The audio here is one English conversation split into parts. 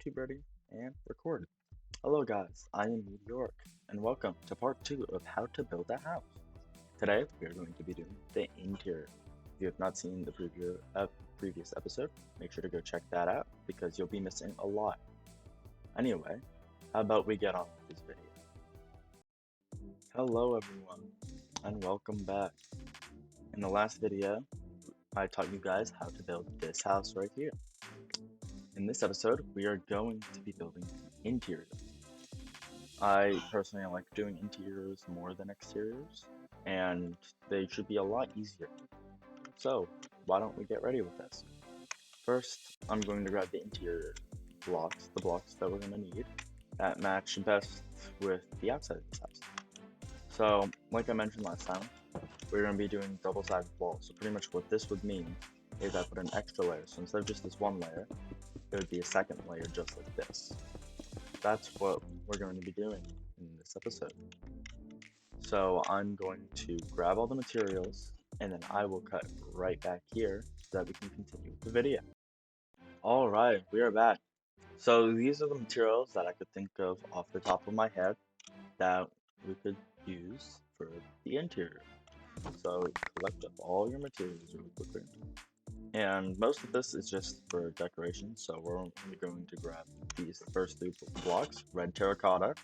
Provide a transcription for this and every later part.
YouTube ready, and record. Hello guys, I am Meteoric, and welcome to part 2 of how to build a house. Today, we are going to be doing the interior. If you have not seen the previous episode, make sure to go check that out, because you'll be missing a lot. Anyway, how about we get on with this video. Hello everyone, and welcome back. In the last video, I taught you guys how to build this house right here. In this episode, we are going to be building interiors. I personally like doing interiors more than exteriors, and they should be a lot easier. So, why don't we get ready with this? First, I'm going to grab the interior blocks, the blocks that we're going to need, that match best with the outside of this house. So, like I mentioned last time, we're going to be doing double-sided walls. So pretty much what this would mean is I put an extra layer. So instead of just this one layer, it would be a second layer just like this. That's what we're going to be doing in this episode. So I'm going to grab all the materials, and then I will cut right back here so that we can continue with the video. Alright, we are back. So these are the materials that I could think of off the top of my head that we could use for the interior. So collect up all your materials really quickly. And most of this is just for decoration, so we're only going to grab these first three blocks: red terracotta,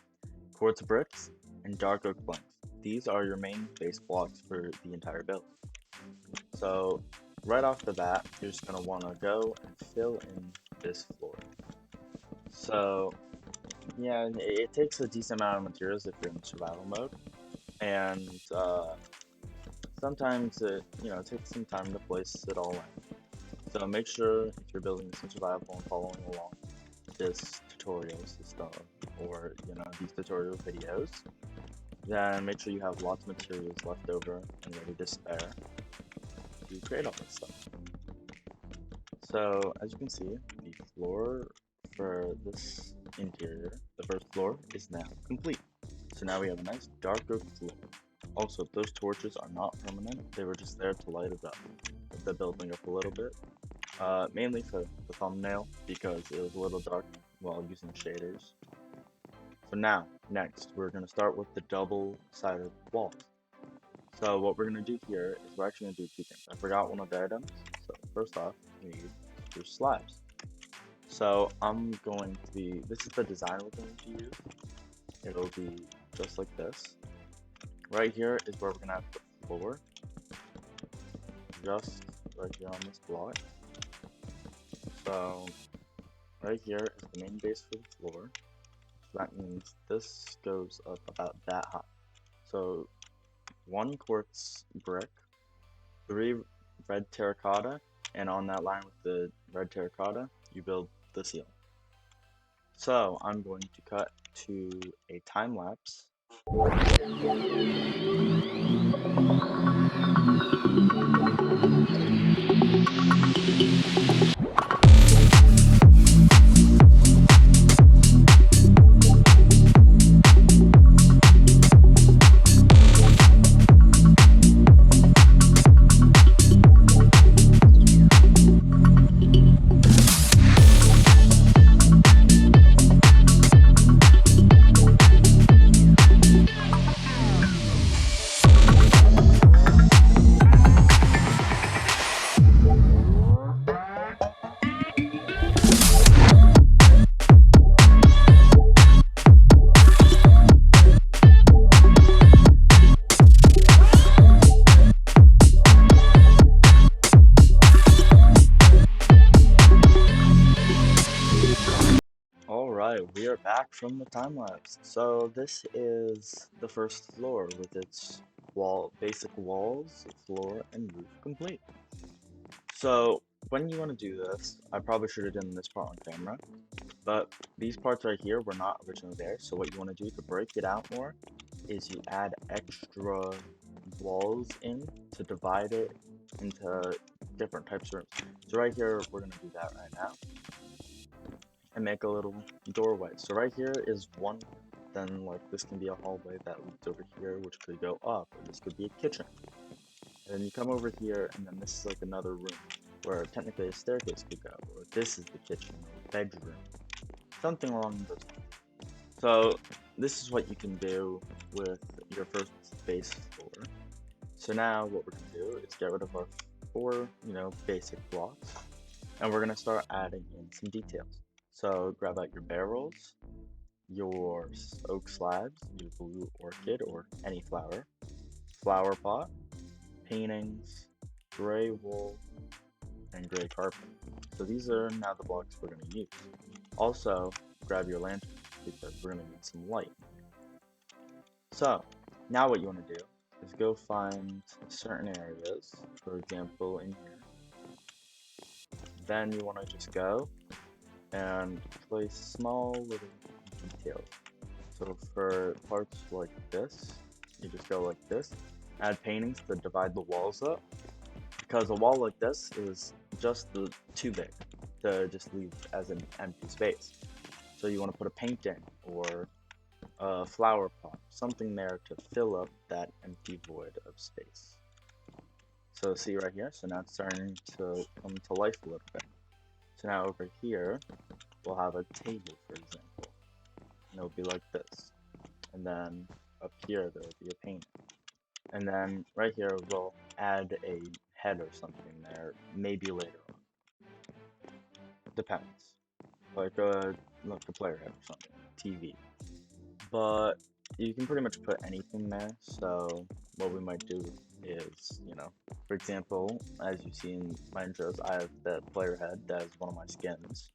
quartz bricks, and dark oak planks. These are your main base blocks for the entire build. So right off the bat, you're just going to want to go and fill in this floor. So yeah, it takes a decent amount of materials if you're in survival mode, and sometimes it takes some time to place it all in. So make sure if you're building this in survival and following along this tutorial system or these tutorial videos, then make sure you have lots of materials left over and ready to spare to create all this stuff. So as you can see, the floor for this interior, the first floor, is now complete. So now we have a nice dark oak floor. Also, those torches are not permanent, they were just there to light it up, the building up a little bit. Mainly for the thumbnail, because it was a little dark while using shaders. So now, next, we're going to start with the double-sided walls. So what we're going to do here is we're actually going to do two things. I forgot one of the items. So first off, we need your slabs. So I'm going to be, this is the design we're going to use. It'll be just like this. Right here is where we're going to have the floor. Just right here on this block. So right here is the main base for the floor. So that means this goes up about that high. So 1 quartz brick, 3 red terracotta, and on that line with the red terracotta, you build the ceiling. So I'm going to cut to a time lapse. Alright, we are back from the time lapse. So this is the first floor with its basic walls, floor, and roof complete. So when you want to do this, I probably should have done this part on camera, but these parts right here were not originally there. So what you want to do to break it out more is you add extra walls in to divide it into different types of rooms. So right here, we're going to do that right now. And make a little doorway. So right here is one, then like this can be a hallway that leads over here, which could go up, or this could be a kitchen. And then you come over here, and then this is like another room where technically a staircase could go, or this is the kitchen or bedroom. something along those lines. So this is what you can do with your first base floor. So now what we're gonna do is get rid of our four, basic blocks, and we're gonna start adding in some details. So grab out your barrels, your oak slabs, your blue orchid or any flower pot, paintings, gray wool, and gray carpet. So these are now the blocks we're going to use. Also, grab your lantern because we're going to need some light. So now what you want to do is go find certain areas, for example in here. Then you want to just go and place small little details. So for parts like this, you just go like this. Add paintings to divide the walls up, because a wall like this is just too big to just leave as an empty space. So you want to put a painting or a flower pot, something there to fill up that empty void of space. So see right here, so now it's starting to come to life a little bit. So now over here, we'll have a table, for example, and it'll be like this. And then up here, there'll be a painting. And then right here, we'll add a head or something there, maybe later on. Depends. Like a player head or something, TV. But you can pretty much put anything there, so what we might do is, for example, as you see in my intros, I have that player head that is one of my skins,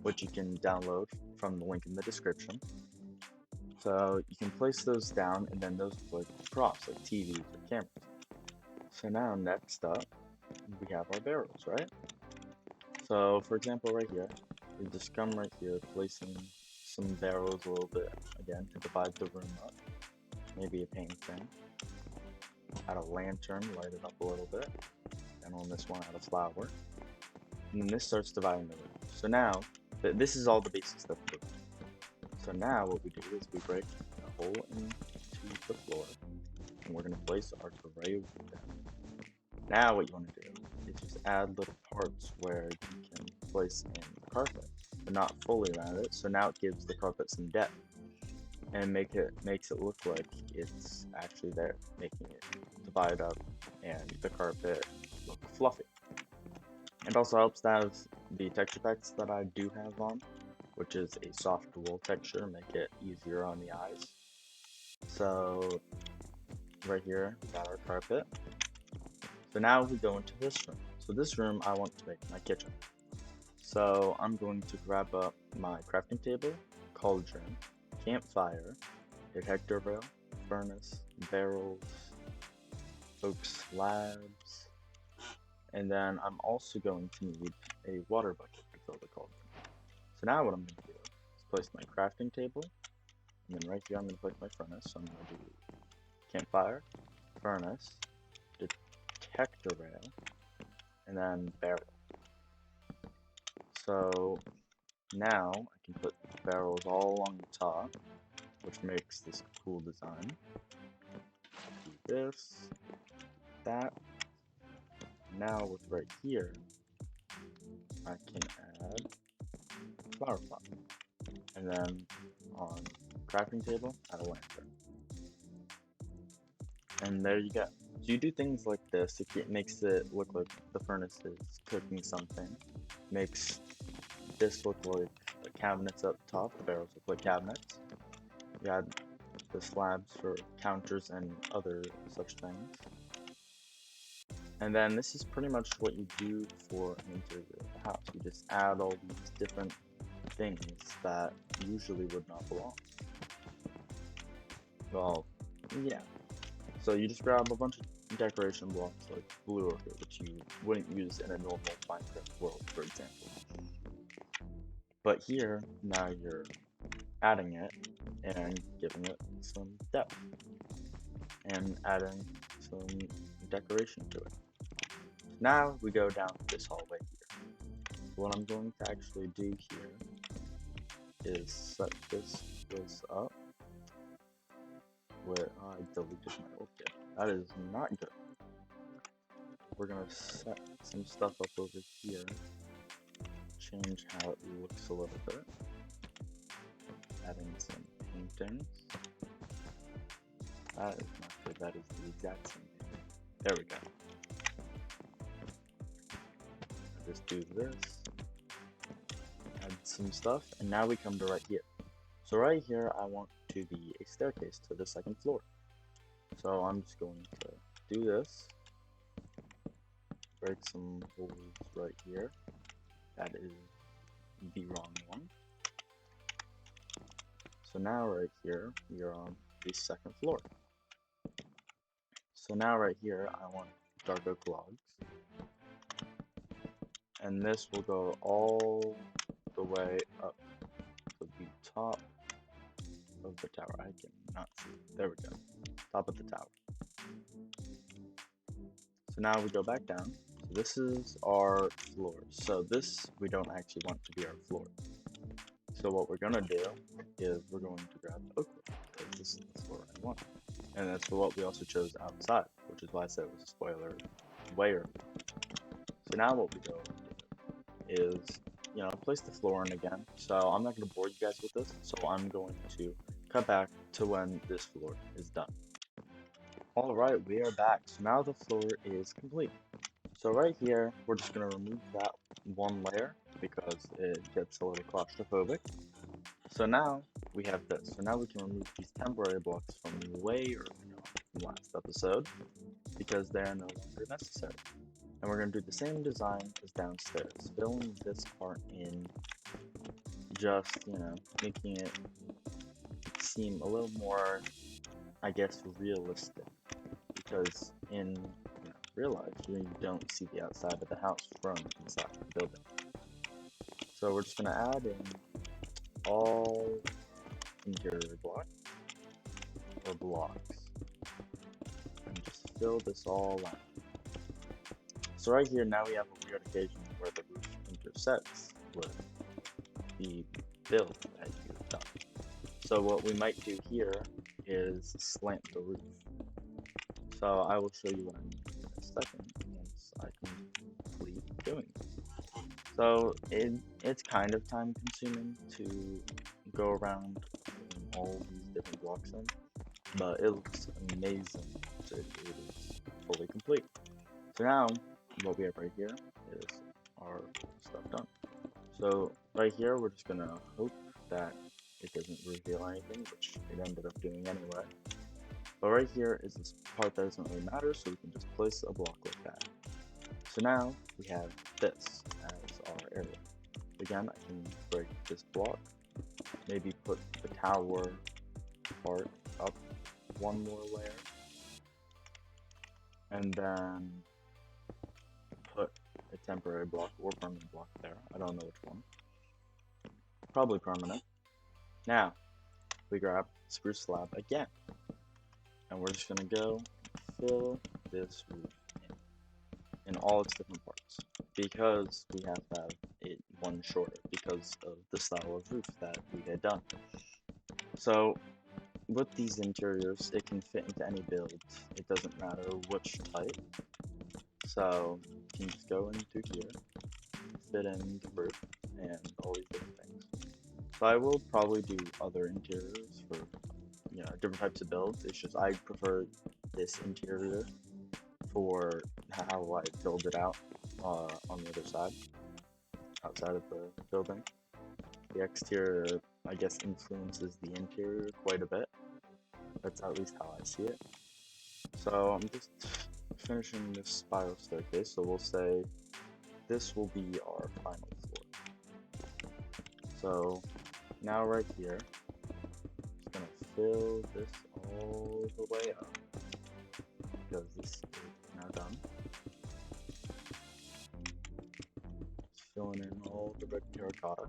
which you can download from the link in the description. So you can place those down, and then those are like props, like TVs or cameras. So now next up, we have our barrels, right? So for example, right here, we just come right here, placing some barrels a little bit, again, to divide the room up. Maybe a painting. Add a lantern, light it up a little bit. And on this one, add a flower. And then this starts dividing the room. So now, this is all the basic stuff we do. So now what we do is we break a hole into the floor, and we're going to place our gray wood down. Now what you want to do is just add little parts where you can place in the carpet, but not fully around it. So now it gives the carpet some depth, and makes it look like it's actually there, making it divide up and the carpet look fluffy. It also helps to have the texture packs that I do have on, which is a soft wool texture, make it easier on the eyes. So right here, we got our carpet. So now we go into this room. So this room I want to make my kitchen. So I'm going to grab up my crafting table, cauldron, campfire, detector rail, furnace, barrels, oak slabs, and then I'm also going to need a water bucket to fill the cauldron. So now what I'm going to do is place my crafting table, and then right here I'm going to place my furnace. So I'm going to do campfire, furnace, detector rail, and then barrel. So now I can put barrels all along the top, which makes this cool design. Do this, that. Now with right here, I can add flower pot, and then on crafting table, add a lantern. And there you go. So you do things like this, it makes it look like the furnace is cooking something. Makes this look like the cabinets up top, the barrels look like cabinets. You add the slabs for counters and other such things. And then this is pretty much what you do for an interior of the house. You just add all these different things that usually would not belong. Well, yeah. So you just grab a bunch of decoration blocks like blue orchid, which you wouldn't use in a normal Minecraft world, for example. But here, now you're adding it and giving it some depth and adding some decoration to it. Now we go down this hallway here. What I'm going to actually do here is set this up where I deleted my orchid. That is not good. We're gonna set some stuff up over here, change how it looks a little bit. and some paintings. That is not good, that is the exact same thing. There we go. I'll just do this, add some stuff, and now we come to right here. So right here, I want to be a staircase to the second floor. So I'm just going to do this, break some holes right here. That is the wrong one. So now right here, we are on the second floor. So now right here, I want dark oak logs. And this will go all the way up to the top of the tower. I cannot see. There we go. Top of the tower. So now we go back down. So this is our floor. So this we don't actually want to be our floor. So what we're gonna do is we're going to grab oak wood, because this is the floor I want. And that's for what we also chose outside, which is why I said it was a spoiler way early. So now what we go is, place the floor in again. So I'm not going to bore you guys with this, so I'm going to cut back to when this floor is done. Alright, we are back. So now the floor is complete. So right here, we're just going to remove that one layer because it gets a little claustrophobic. So now we have this. So now we can remove these temporary blocks from way early on from last episode because they are no longer necessary. And we're going to do the same design as downstairs, filling this part in, just, making it seem a little more, I guess, realistic. Because in real life, you don't see the outside of the house from inside the building. So we're just going to add in all interior blocks, or blocks, and just fill this all out. So right here, now we have a weird occasion where the roof intersects with the build that you've done. So what we might do here is slant the roof. So I will show you what I mean in a second once I complete doing this. So it's kind of time consuming to go around putting all these different blocks in, but it looks amazing after it is fully complete. So now, what we have right here is our stuff done. So right here, we're just gonna hope that it doesn't reveal anything, which it ended up doing anyway. But right here is this part that doesn't really matter, so we can just place a block like that. So now we have this as our area. Again, I can break this block, maybe put the tower part up one more layer, and then put a temporary block or permanent block there. I don't know which one. Probably permanent. Now, we grab spruce slab again. And we're just gonna go fill this roof in all its different parts. Because we have to have it one shorter because of the style of roof that we had done. So with these interiors, it can fit into any build. It doesn't matter which type. So you can just go into here, fit in the roof, and all these different things. So I will probably do other interiors for different types of builds. It's just I prefer this interior for how I build it out on the other side, outside of the building. The exterior, I guess, influences the interior quite a bit. That's at least how I see it. So I'm just finishing this spiral staircase, so we'll say this will be our final floor. So now right here, I'm just gonna fill this all the way up because this is now done. Just filling in all the red terracotta.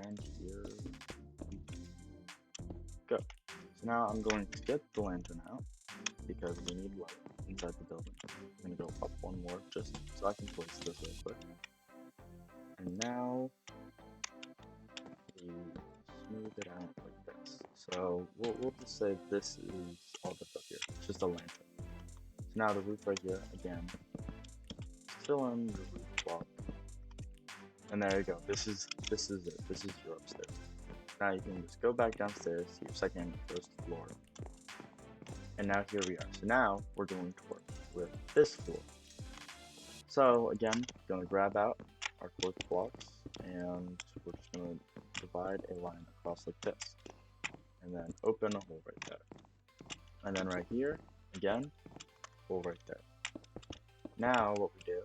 And here we go. So now I'm going to get the lantern out because we need light inside the building. I'm going to go up one more just so I can place this real quick. And now we smooth it out like this. So we'll just say this is all that's up here. It's just a lantern. So now the roof right here, again, fill in the roof block And there you go. This is it. This is your upstairs. Now you can just go back downstairs to your second, first floor. And now here we are. So now we're going to work with this floor. So again, gonna grab out our quartz blocks and we're just gonna divide a line across like this. And then open a hole right there. And then right here, again, hole right there. Now what we do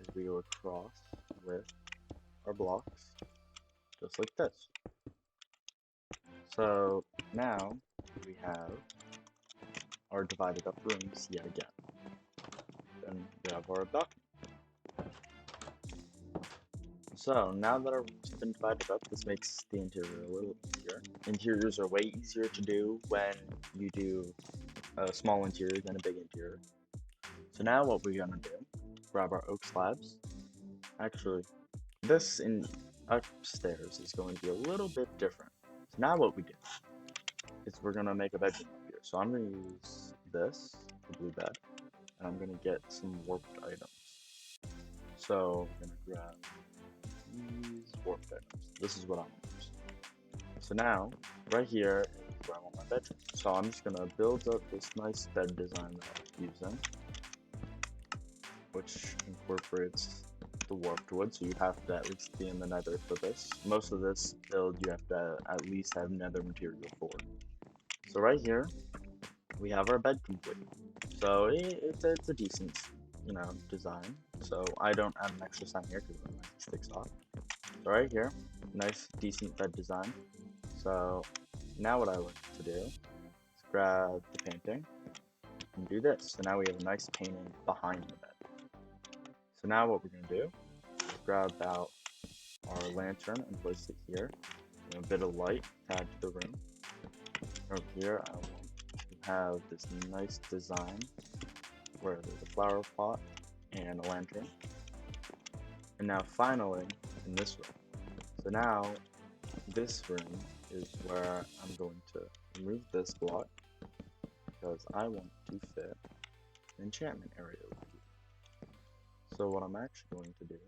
is we go across with our blocks, just like this. So now we have our divided up rooms yet again. Then we have our balcony. So now that our rooms have been divided up, this makes the interior a little easier. Interiors are way easier to do when you do a small interior than a big interior. So now what we're gonna do, grab our oak slabs. Actually, this in upstairs is going to be a little bit different. So now what we do is we're gonna make a bedroom up here. So I'm gonna use this, the blue bed, and I'm gonna get some warped items. So I'm gonna grab these warped items. This is what I'm gonna use. So now, right here is where I want my bedroom. So I'm just gonna build up this nice bed design that I'm using, which incorporates the warped wood, so you have to at least be in the nether for this. Most of this build you have to at least have nether material for. So right here, we have our bed complete. So it's a decent, design. So I don't add an extra sign here because it sticks off. So right here, nice, decent bed design. So now what I like to do is grab the painting and do this. So now we have a nice painting behind the bed. So now what we're gonna do is grab out our lantern and place it here. A bit of light to add to the room. Over here, I want to have this nice design where there's a flower pot and a lantern. And now finally, in this room. So now, this room is where I'm going to remove this block because I want to fit an enchantment area over here. So what I'm actually going to do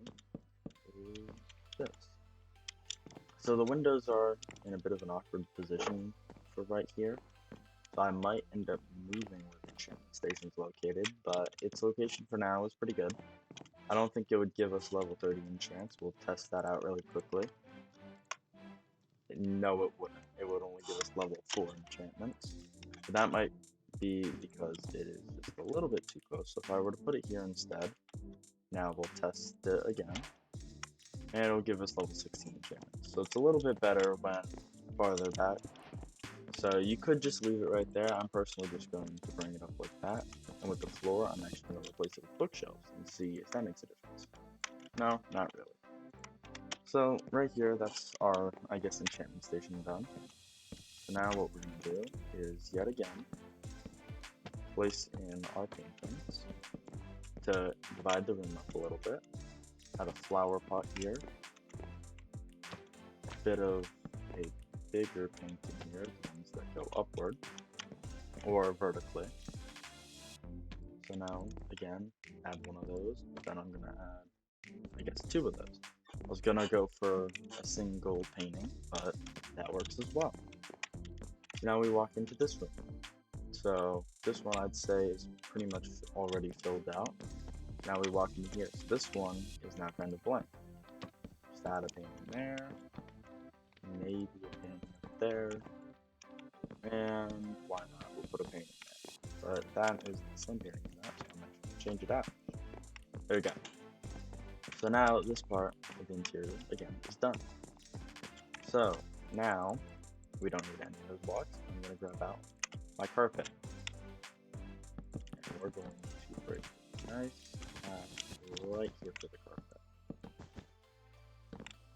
is this. So the windows are in a bit of an awkward position for right here. So I might end up moving where the enchantment station is located, but its location for now is pretty good. I don't think it would give us level 30 enchants. We'll test that out really quickly. No, it wouldn't. It would only give us level 4 enchantments. But that might be because it is just a little bit too close. So if I were to put it here instead, now we'll test it again. And it'll give us level 16 enchantments. So it's a little bit better when farther back. So you could just leave it right there. I'm personally just going to bring it up like that. And with the floor, I'm actually going to replace it with bookshelves and see if that makes a difference. No, not really. So right here, that's our, I guess, enchantment station done. So now what we're going to do is, yet again, place in our paintings to divide the room up a little bit. Add a flower pot here. A bit of a bigger painting here, the ones that go upward or vertically. So now, again, add one of those, but then I'm gonna add, I guess, 2 of those. I was gonna go for a single painting, but that works as well. So now we walk into this room. So this one I'd say is pretty much already filled out. Now we walk into here. So this one is now kind of blank. Just add a painting there, maybe a painting up there, and why not? We'll put a painting there. But that is the same painting as that, so I'm actually gonna change it out. There we go. So now this part of the interior, again, is done. So now, we don't need any of those blocks. I'm going to grab out my carpet. And we're going to break a nice path right here for the carpet.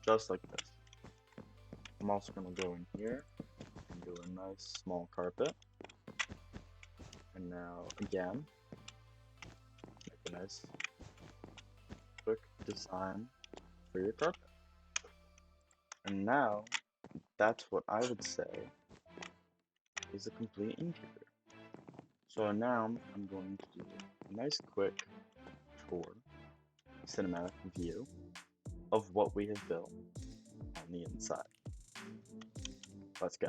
Just like this. I'm also going to go in here and do a nice small carpet. And now, again, make a nice quick design for your carpet. And now, that's what I would say is a complete interior. So now I'm going to do a nice quick tour, cinematic view of what we have built on the inside. Let's go.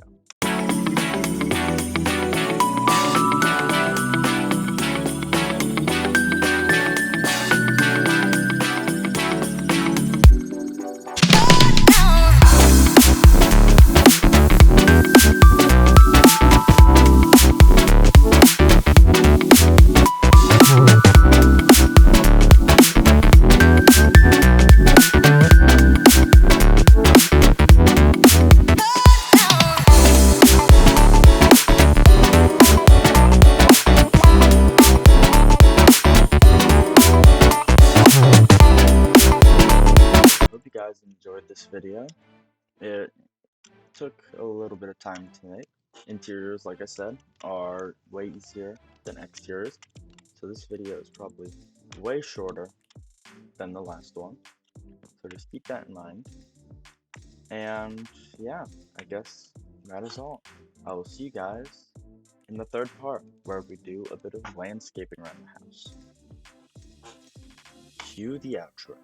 Hope you guys enjoyed this video. It took a little bit of time to make. Interiors, like I said, are way easier than exteriors, so this video is probably way shorter than the last one, so just keep that in mind. And yeah, I guess that is all. I will see you guys in the third part, where we do a bit of landscaping around the house. Cue the outro.